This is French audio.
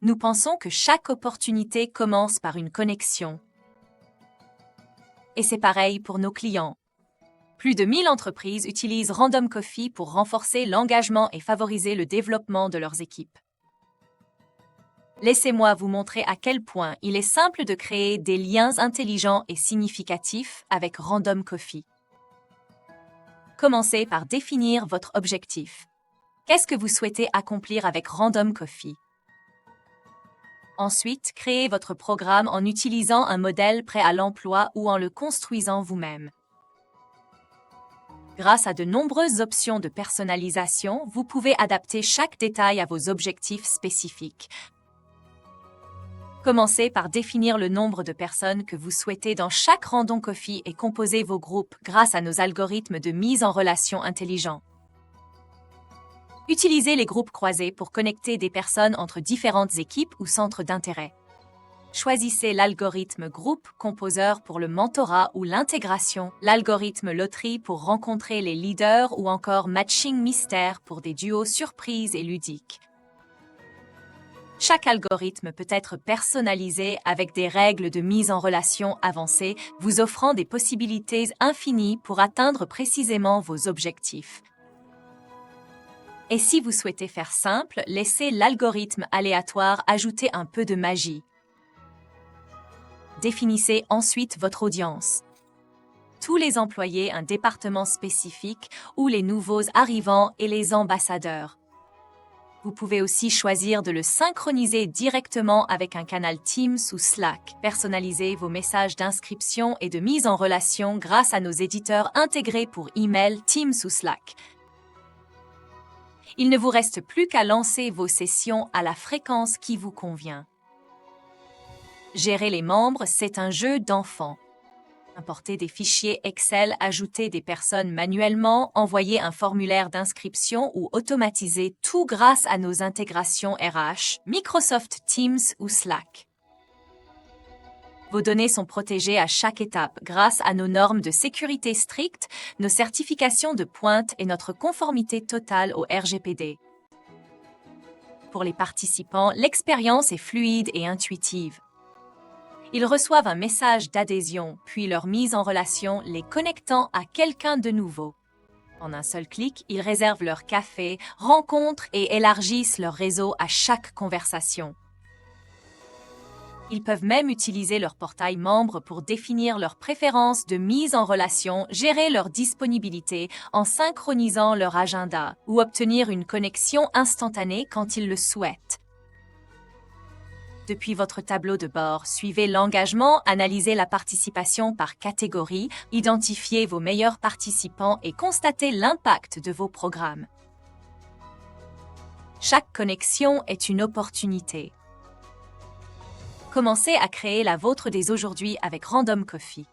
Nous pensons que chaque opportunité commence par une connexion. Et c'est pareil pour nos clients. Plus de 1000 entreprises utilisent Random Coffee pour renforcer l'engagement et favoriser le développement de leurs équipes. Laissez-moi vous montrer à quel point il est simple de créer des liens intelligents et significatifs avec Random Coffee. Commencez par définir votre objectif. Qu'est-ce que vous souhaitez accomplir avec Random Coffee? Ensuite, créez votre programme en utilisant un modèle prêt à l'emploi ou en le construisant vous-même. Grâce à de nombreuses options de personnalisation, vous pouvez adapter chaque détail à vos objectifs spécifiques. Commencez par définir le nombre de personnes que vous souhaitez dans chaque Random Coffee et composez vos groupes grâce à nos algorithmes de mise en relation intelligents. Utilisez les groupes croisés pour connecter des personnes entre différentes équipes ou centres d'intérêt. Choisissez l'algorithme groupe composeur pour le mentorat ou l'intégration, l'algorithme loterie pour rencontrer les leaders ou encore matching mystère pour des duos surprises et ludiques. Chaque algorithme peut être personnalisé avec des règles de mise en relation avancées, vous offrant des possibilités infinies pour atteindre précisément vos objectifs. Et si vous souhaitez faire simple, laissez l'algorithme aléatoire ajouter un peu de magie. Définissez ensuite votre audience. Tous les employés, un département spécifique ou les nouveaux arrivants et les ambassadeurs. Vous pouvez aussi choisir de le synchroniser directement avec un canal Teams ou Slack. Personnalisez vos messages d'inscription et de mise en relation grâce à nos éditeurs intégrés pour email, Teams ou Slack. Il ne vous reste plus qu'à lancer vos sessions à la fréquence qui vous convient. Gérer les membres, c'est un jeu d'enfant. Importer des fichiers Excel, ajouter des personnes manuellement, envoyer un formulaire d'inscription ou automatiser tout grâce à nos intégrations RH, Microsoft Teams ou Slack. Vos données sont protégées à chaque étape grâce à nos normes de sécurité strictes, nos certifications de pointe et notre conformité totale au RGPD. Pour les participants, l'expérience est fluide et intuitive. Ils reçoivent un message d'adhésion, puis leur mise en relation les connectant à quelqu'un de nouveau. En un seul clic, ils réservent leur café, rencontrent et élargissent leur réseau à chaque conversation. Ils peuvent même utiliser leur portail membre pour définir leurs préférences de mise en relation, gérer leur disponibilité en synchronisant leur agenda ou obtenir une connexion instantanée quand ils le souhaitent. Depuis votre tableau de bord, suivez l'engagement, analysez la participation par catégorie, identifiez vos meilleurs participants et constatez l'impact de vos programmes. Chaque connexion est une opportunité. Commencez à créer la vôtre dès aujourd'hui avec Random Coffee.